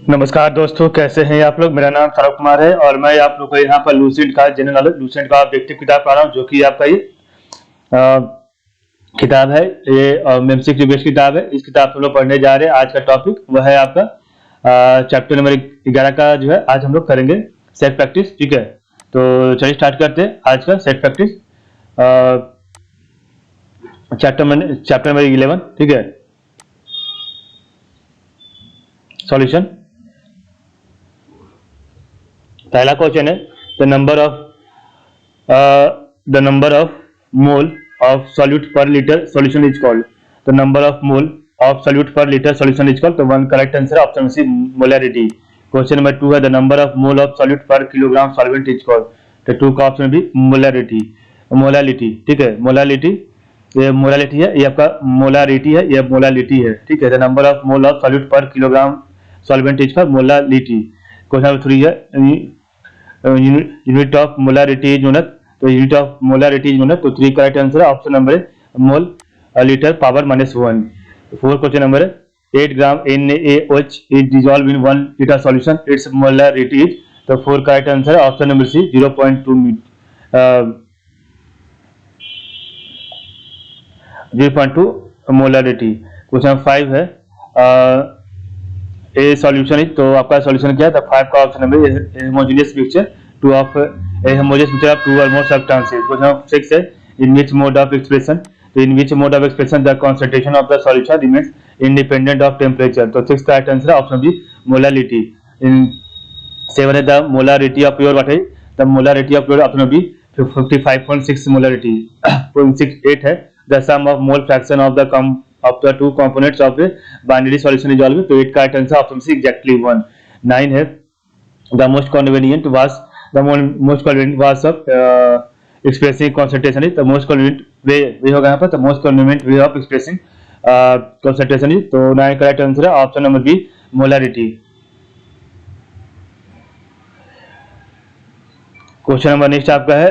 नमस्कार दोस्तों, कैसे हैं आप लोग। मेरा नाम सौरभ कुमार है और मैं आप लोग को यहाँ पर लूसेंट का जनरल नॉलेज लूसेंट का ऑब्जेक्टिव किताब पढ़ा रहा हूँ, जो कि आपका ये किताब है। ये मेमसिक बेस्ड किताब है। इस किताब को हम लोग पढ़ने जा रहे हैं। आज का टॉपिक वह है आपका चैप्टर नंबर 11 का जो है आज हम लोग करेंगे सेट प्रैक्टिस। ठीक है, तो चलिए स्टार्ट करते हैं आज का सेट प्रैक्टिस चैप्टर नंबर 11। ठीक है, सॉल्यूशन। पहला क्वेश्चन है the number of mole of solute per litre solution is called. The number of mole of solute per litre solution is called. तो one correct answer option C, molarity. Question number 2 है the number of mole of solute per kilogram solvent is called. तो 2 का option भी molarity, molality. ठीक है, molality, ये molality है, ये आपका मोलारिटी है, ये मोलालिटी है। ठीक है, the number of mole of solute per kilogram solvent is called molality. Question number 3 है unit of molarity is unit. तो unit of molarity is unit. तो 3 करेक्ट आंसर है option number mole litre power -1। 4 question number 8 gram NaOH is dissolve in 1 litre solution, its molarity is. तो 4 correct answer है option number C, 0.2 molarity. Question 5 है a solution is. तो आपका solution क्या है? तो 5 का option number homogeneous mixture two of a homogeneous mixture of 2 और मोर सब्सटेंसेस। क्वेश्चन 6 है in which mode of expression. तो in which mode of expression the concentration of the solution remains independent of temperature. तो 6 का right answer है option B, molality. इन 7 है the molarity of pure water. The molarity of pure option B 55.6 molarity. 8 है the some of mole fraction of the two components of a binary solution is always। तो 8 का answer option सी, exactly 1। 9 है the most convenient was of expressing concentration is। the most convenient way होगा यहाँ पर। the most convenient way of expressing concentration is। तो 9 का right answer है option number B, molarity। Question number next आपका है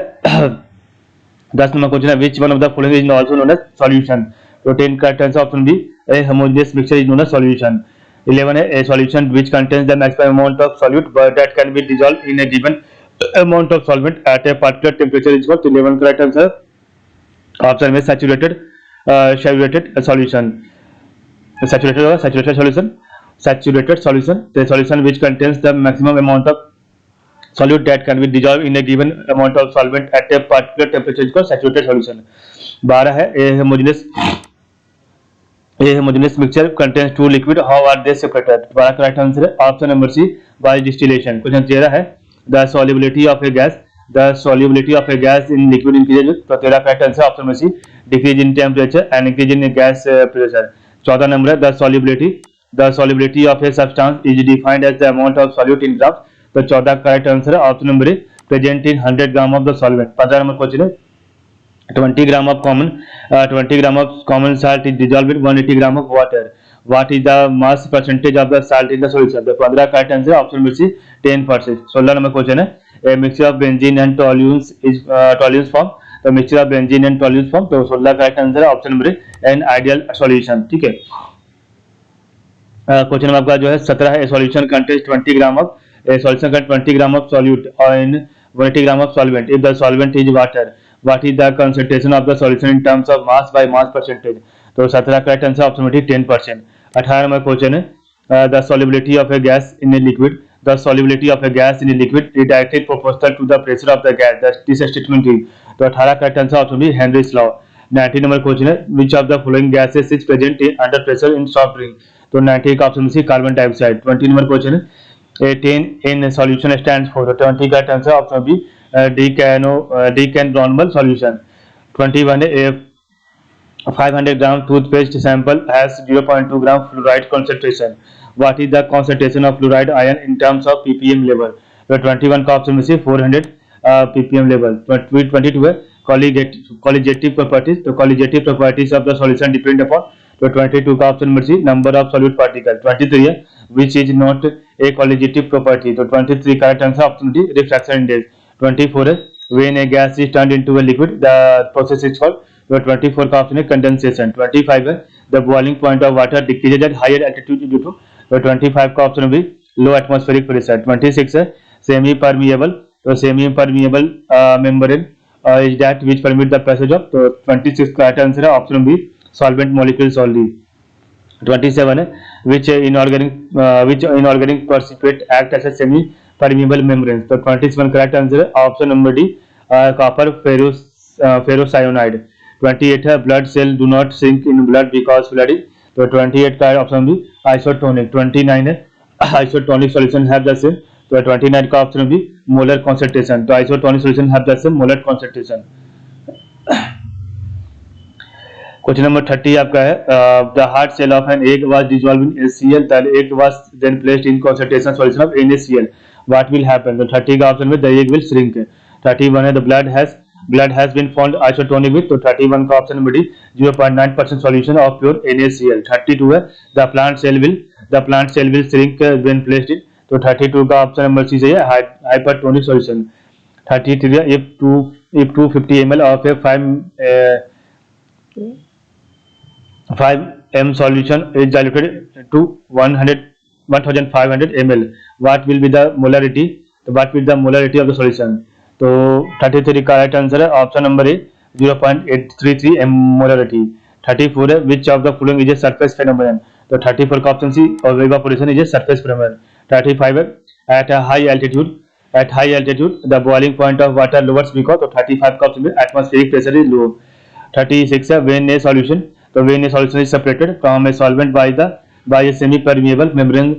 10 number question है which one of the following is also known as solution. तो 10 का answer option B, a homogeneous mixture is known as solution. 11 है a solution which contains the maximum amount of solute that can be dissolve in a given amount of solvent at a particular temperature is called. तो 11 का right answer option में saturated solution. Saturated होगा, saturated solution, saturated solution. The solution which contains the maximum amount of solute that can be dissolved in a given amount of solvent at a particular temperature is called saturated solution। 12 है a homogeneous mixture contains two liquid, how are they separated। 12 का right answer है option number C, by distillation। क्वेश्चन 13 है the solubility of a gas in liquid increases। तो 13 का right answer option number C, decrease in temperature and increase in gas pressure। 14 नंबर है the solubility of a substance is defined as the amount of solute in grams। तो 14 का right answer है option number A, present in 100 gram of the solvent. 15 number question है 20 gram of common salt is dissolved in 180 gram of water, what is the mass percentage of the salt in the solution. तो 15 का right answer है option number C, 10%। 16 number question है a mixture of benzene and toluenes is toluenes form. तो mixture of benzene and toluenes form. तो 16 का right answer है option number A, an ideal solution. ठीक है, क्वेश्चन नंबर आपका जो है 17 है solution contains 20 gram of solution contains 20 gram of solute or in 180 gram of solvent। If the solvent is water, what is the concentration of the solution in terms of mass by mass percentage। तो 17 का right answer option number 10%। 18 number question है the solubility of a gas in a liquid। The solubility of a gas in a liquid is directly proportional to the pressure of the gas। This statement is। तो 18 का right answer option B, Henry's law. 19 number question है which of the following gases is present under pressure in soft drink। तो 19 का option C, carbon dioxide. 20 number question है 18 in solution stands for। 20 का answer option B, decannormal solution। 21 है 500 gram toothpaste sample has 0.2 gram fluoride concentration, what is the concentration of fluoride ion in terms of ppm level। तो 21 का option में से 400 ppm level। 22 है colligative properties। तो colligative properties of the solution depend upon। तो 22 का option number C, number of solute particle. 23 है which is not a colligative property। तो 23 का right answer option D, refraction index. 24 है when a gas is turned into a liquid the process is called। तो 24 का option है condensation. 25 है the boiling point of water decreases at higher altitude due to। तो 25 का option B, low atmospheric pressure. 26 है semi permeable, तो semi permeable membrane is that which permit the passage of, तो 26 का राइट आंसर है option B solvent molecules only. 27 है which inorganic precipitate act as a semi permeable membrane, तो 27 correct answer है option number D copper ferrocyanide. 28 है blood cell do not sink in blood because flooding, तो 28 का option B isotonic. 29 है isotonic solution have the same, तो 29 का option B molar concentration, तो isotonic solution have the same molar concentration. Question number 30 आपका है the hard cell of an egg was dissolve in HCl, the egg was then placed in concentration solution of NaCl, what will happen, तो 30 का option में the egg will shrink है। 31 है the blood has been formed isotonic with, तो 31 का option number D 0.9% solution of pure NaCl। 32 है the plant cell will shrink when placed in, तो 32 का ऑप्शन नंबर सी सही है हाइपरटोनिक सॉल्यूशन। 33 है if 250 ml of a 5 m solution is diluted to 1500 ml, what will be the molarity, तो what will be the molarity of the solution, तो 33 का right answer है option number ए 0.833 m molarity. 34 है which of the following is a surface phenomenon, तो 34 का option सी और evaporation is a surface phenomenon। 35 है at high altitude the boiling point of water lowers because, तो 35 का ऑप्शन है atmospheric pressure is low। 36 है when a solution, तो when a solution is separated from a solvent by a semi permeable membrane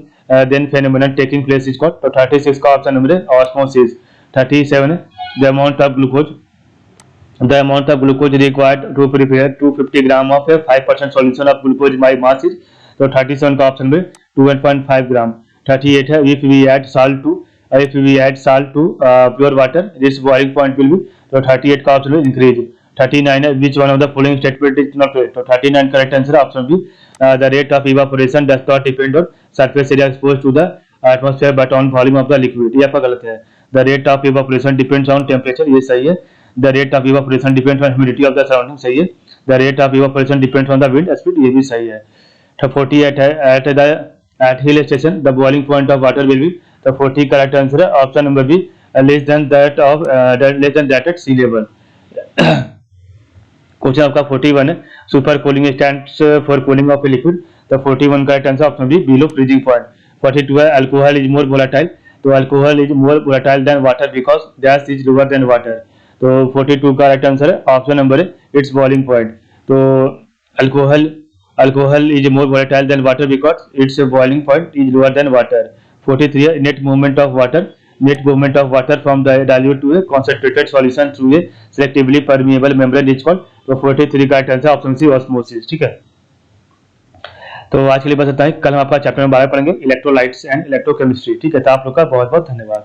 then phenomenon taking place is called, तो 36 का option number है osmosis. 37 है the amount of glucose required to prepare 250 gram of a 5% solution of glucose by mass is, तो 37 का option में 2.5 ग्राम। 38 है if we add salt to pure water this boiling point will be, तो 38 का option में increase। 39 है which one of the following statement is not correct, तो 39 correct answer है option B the rate of evaporation does not depend on surface area exposed to the atmosphere but on volume of the liquid, ये आपका गलत है। the rate of evaporation depends on temperature, ये सही है। the rate of evaporation depends on humidity of the surrounding, सही है। the rate of evaporation depends on the wind speed, ये भी सही है। 48 है at hill station the boiling point of water will be, तो 40 करेक्ट आंसर है option number B less than that at sea level। क्वेश्चन आपका 41 है super cooling stands for cooling of a liquid, तो 41 का right answer option B below freezing point. 42 है alcohol is more volatile, तो alcohol is more volatile than water because gas is lower than water, तो 42 का right answer है option number है it's boiling point, तो alcohol is more volatile than water because its boiling point is lower than water. 43 है net movement of water from the dilute to a concentrated solution through a selectively permeable membrane is called, तो 43 का right answer option C osmosis. ठीक है, तो आज के लिए बस इतना ही। कल हम आपका चैप्टर नंबर 12 पढ़ेंगे इलेक्ट्रोलाइट्स एंड इलेक्ट्रोकेमिस्ट्री। ठीक है, तो आप लोग का बहुत बहुत धन्यवाद।